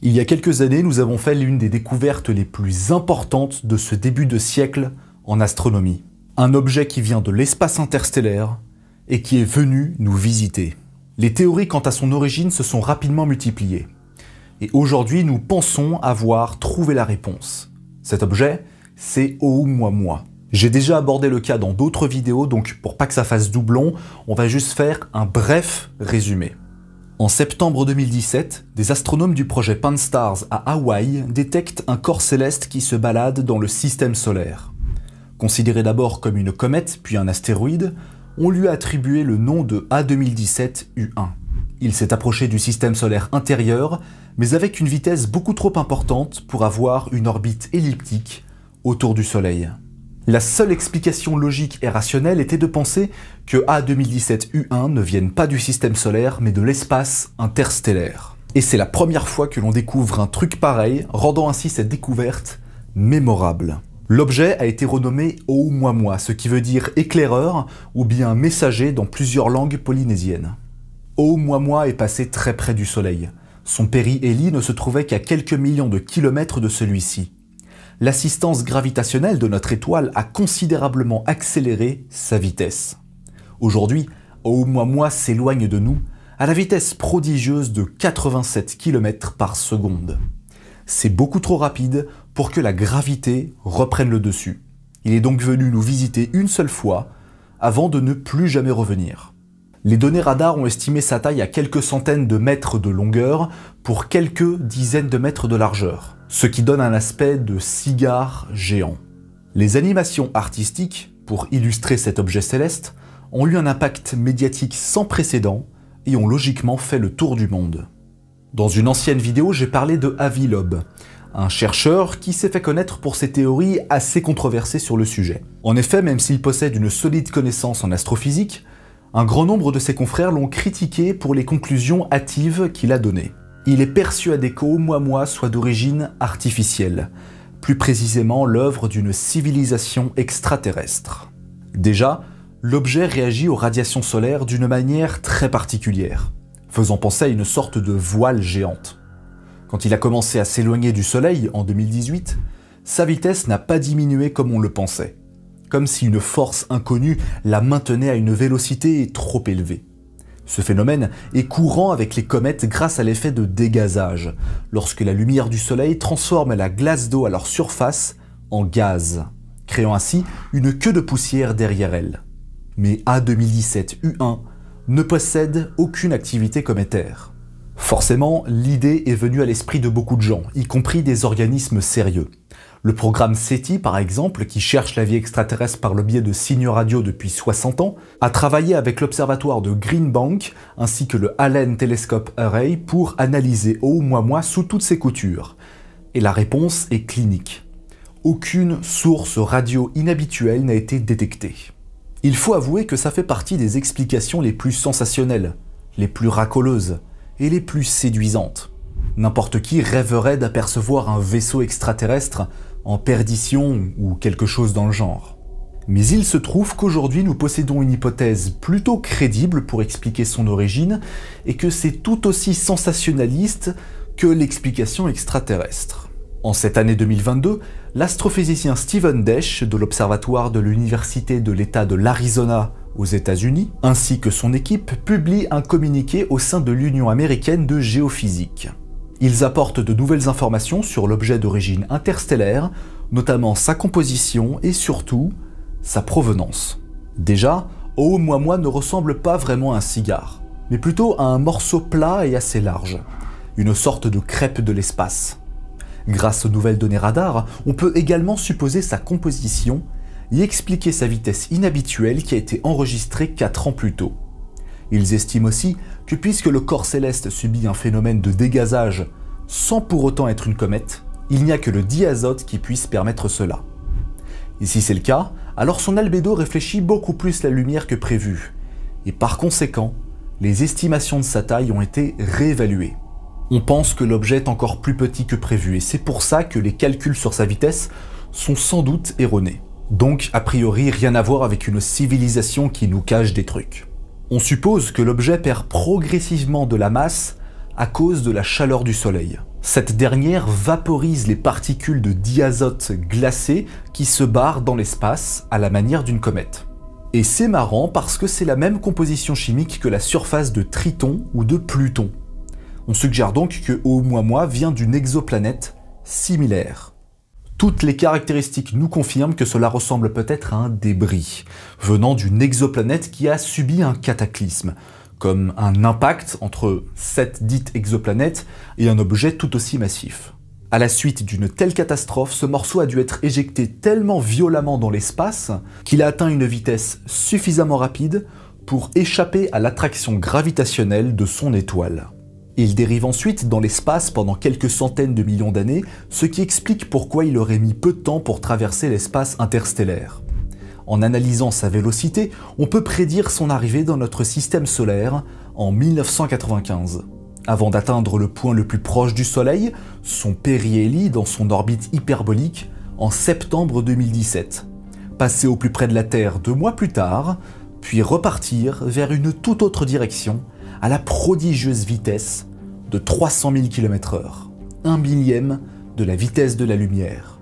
Il y a quelques années, nous avons fait l'une des découvertes les plus importantes de ce début de siècle en astronomie. Un objet qui vient de l'espace interstellaire et qui est venu nous visiter. Les théories quant à son origine se sont rapidement multipliées. Et aujourd'hui, nous pensons avoir trouvé la réponse. Cet objet, c'est Oumuamua. J'ai déjà abordé le cas dans d'autres vidéos, donc pour pas que ça fasse doublon, on va juste faire un bref résumé. En septembre 2017, des astronomes du projet Pan-STARRS à Hawaï détectent un corps céleste qui se balade dans le système solaire. Considéré d'abord comme une comète puis un astéroïde, on lui a attribué le nom de A2017-U1. Il s'est approché du système solaire intérieur, mais avec une vitesse beaucoup trop importante pour avoir une orbite elliptique autour du Soleil. La seule explication logique et rationnelle était de penser que A2017-U1 ne vienne pas du système solaire, mais de l'espace interstellaire. Et c'est la première fois que l'on découvre un truc pareil, rendant ainsi cette découverte mémorable. L'objet a été renommé Oumuamua, ce qui veut dire éclaireur ou bien messager dans plusieurs langues polynésiennes. Oumuamua est passé très près du Soleil. Son périhélie ne se trouvait qu'à quelques millions de kilomètres de celui-ci. L'assistance gravitationnelle de notre étoile a considérablement accéléré sa vitesse. Aujourd'hui, Oumuamua s'éloigne de nous à la vitesse prodigieuse de 87 km par seconde. C'est beaucoup trop rapide pour que la gravité reprenne le dessus. Il est donc venu nous visiter une seule fois avant de ne plus jamais revenir. Les données radars ont estimé sa taille à quelques centaines de mètres de longueur pour quelques dizaines de mètres de largeur, ce qui donne un aspect de cigare géant. Les animations artistiques, pour illustrer cet objet céleste, ont eu un impact médiatique sans précédent et ont logiquement fait le tour du monde. Dans une ancienne vidéo, j'ai parlé de Avi Loeb, un chercheur qui s'est fait connaître pour ses théories assez controversées sur le sujet. En effet, même s'il possède une solide connaissance en astrophysique, un grand nombre de ses confrères l'ont critiqué pour les conclusions hâtives qu'il a données. Il est persuadé qu'Oumuamua soit d'origine artificielle, plus précisément l'œuvre d'une civilisation extraterrestre. Déjà, l'objet réagit aux radiations solaires d'une manière très particulière, faisant penser à une sorte de voile géante. Quand il a commencé à s'éloigner du Soleil en 2018, sa vitesse n'a pas diminué comme on le pensait, comme si une force inconnue la maintenait à une vélocité trop élevée. Ce phénomène est courant avec les comètes grâce à l'effet de dégazage, lorsque la lumière du Soleil transforme la glace d'eau à leur surface en gaz, créant ainsi une queue de poussière derrière elle. Mais A2017-U1 ne possède aucune activité cométaire. Forcément, l'idée est venue à l'esprit de beaucoup de gens, y compris des organismes sérieux. Le programme SETI, par exemple, qui cherche la vie extraterrestre par le biais de signaux radio depuis 60 ans, a travaillé avec l'observatoire de Green Bank ainsi que le Allen Telescope Array pour analyser Oumuamua sous toutes ses coutures. Et la réponse est clinique. Aucune source radio inhabituelle n'a été détectée. Il faut avouer que ça fait partie des explications les plus sensationnelles, les plus racoleuses et les plus séduisantes. N'importe qui rêverait d'apercevoir un vaisseau extraterrestre en perdition ou quelque chose dans le genre. Mais il se trouve qu'aujourd'hui nous possédons une hypothèse plutôt crédible pour expliquer son origine et que c'est tout aussi sensationnaliste que l'explication extraterrestre. En cette année 2022, l'astrophysicien Steven Desch de l'Observatoire de l'Université de l'État de l'Arizona aux États-Unis, ainsi que son équipe, publient un communiqué au sein de l'Union américaine de géophysique. Ils apportent de nouvelles informations sur l'objet d'origine interstellaire, notamment sa composition et surtout sa provenance. Déjà, Oumuamua ne ressemble pas vraiment à un cigare, mais plutôt à un morceau plat et assez large, une sorte de crêpe de l'espace. Grâce aux nouvelles données radar, on peut également supposer sa composition et expliquer sa vitesse inhabituelle qui a été enregistrée 4 ans plus tôt. Ils estiment aussi que puisque le corps céleste subit un phénomène de dégazage sans pour autant être une comète, il n'y a que le diazote qui puisse permettre cela. Et si c'est le cas, alors son albédo réfléchit beaucoup plus la lumière que prévu, et par conséquent, les estimations de sa taille ont été réévaluées. On pense que l'objet est encore plus petit que prévu, et c'est pour ça que les calculs sur sa vitesse sont sans doute erronés. Donc, a priori, rien à voir avec une civilisation qui nous cache des trucs. On suppose que l'objet perd progressivement de la masse à cause de la chaleur du Soleil. Cette dernière vaporise les particules de diazote glacées qui se barrent dans l'espace à la manière d'une comète. Et c'est marrant parce que c'est la même composition chimique que la surface de Triton ou de Pluton. On suggère donc que Oumuamua vient d'une exoplanète similaire. Toutes les caractéristiques nous confirment que cela ressemble peut-être à un débris, venant d'une exoplanète qui a subi un cataclysme, comme un impact entre cette dite exoplanète et un objet tout aussi massif. À la suite d'une telle catastrophe, ce morceau a dû être éjecté tellement violemment dans l'espace qu'il a atteint une vitesse suffisamment rapide pour échapper à l'attraction gravitationnelle de son étoile. Il dérive ensuite dans l'espace pendant quelques centaines de millions d'années, ce qui explique pourquoi il aurait mis peu de temps pour traverser l'espace interstellaire. En analysant sa vélocité, on peut prédire son arrivée dans notre système solaire en 1995. Avant d'atteindre le point le plus proche du Soleil, son périhélie dans son orbite hyperbolique, en septembre 2017. Passer au plus près de la Terre 2 mois plus tard, puis repartir vers une toute autre direction, à la prodigieuse vitesse de 300 000 km/h, 1/1000 de la vitesse de la lumière.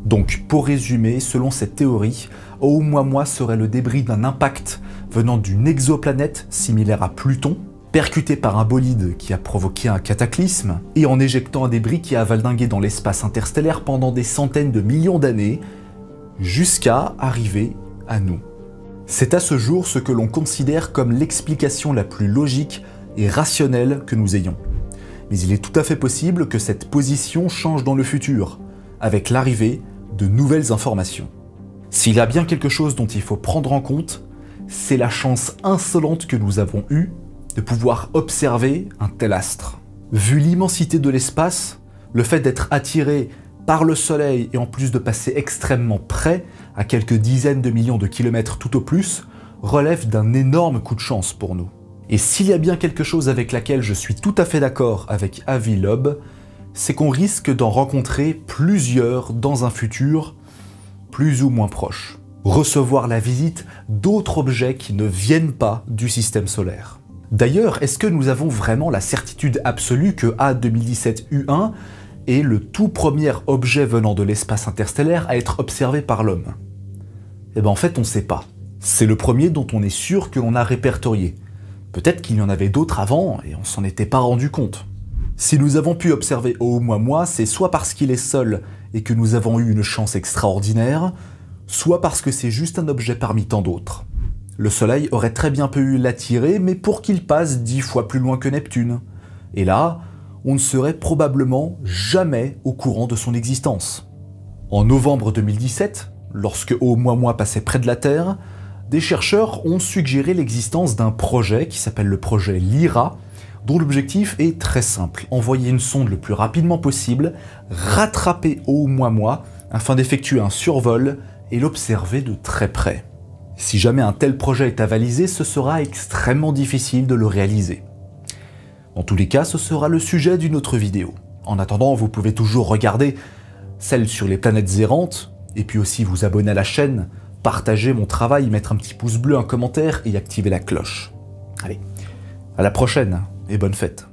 Donc, pour résumer, selon cette théorie, Oumuamua serait le débris d'un impact venant d'une exoplanète similaire à Pluton, percuté par un bolide qui a provoqué un cataclysme, et en éjectant un débris qui a valdingué dans l'espace interstellaire pendant des centaines de millions d'années, jusqu'à arriver à nous. C'est à ce jour ce que l'on considère comme l'explication la plus logique et rationnelle que nous ayons. Mais il est tout à fait possible que cette position change dans le futur, avec l'arrivée de nouvelles informations. S'il y a bien quelque chose dont il faut prendre en compte, c'est la chance insolente que nous avons eue de pouvoir observer un tel astre. Vu l'immensité de l'espace, le fait d'être attiré par le Soleil et en plus de passer extrêmement près, à quelques dizaines de millions de kilomètres tout au plus, relève d'un énorme coup de chance pour nous. Et s'il y a bien quelque chose avec laquelle je suis tout à fait d'accord avec Avi Loeb, c'est qu'on risque d'en rencontrer plusieurs dans un futur plus ou moins proche. Recevoir la visite d'autres objets qui ne viennent pas du système solaire. D'ailleurs, est-ce que nous avons vraiment la certitude absolue que A2017-U1 est le tout premier objet venant de l'espace interstellaire à être observé par l'homme? Eh ben en fait, on ne sait pas. C'est le premier dont on est sûr que l'on a répertorié. Peut-être qu'il y en avait d'autres avant et on s'en était pas rendu compte. Si nous avons pu observer Oumuamua, c'est soit parce qu'il est seul et que nous avons eu une chance extraordinaire, soit parce que c'est juste un objet parmi tant d'autres. Le Soleil aurait très bien pu l'attirer, mais pour qu'il passe 10 fois plus loin que Neptune. Et là, on ne serait probablement jamais au courant de son existence. En novembre 2017, lorsque Oumuamua passait près de la Terre, des chercheurs ont suggéré l'existence d'un projet qui s'appelle le projet Lyra, dont l'objectif est très simple, envoyer une sonde le plus rapidement possible, rattraper Oumuamua afin d'effectuer un survol et l'observer de très près. Si jamais un tel projet est avalisé, ce sera extrêmement difficile de le réaliser. Dans tous les cas, ce sera le sujet d'une autre vidéo. En attendant, vous pouvez toujours regarder celle sur les planètes errantes, et puis aussi vous abonner à la chaîne, partager mon travail, mettre un petit pouce bleu, un commentaire et activer la cloche. Allez, à la prochaine et bonne fête.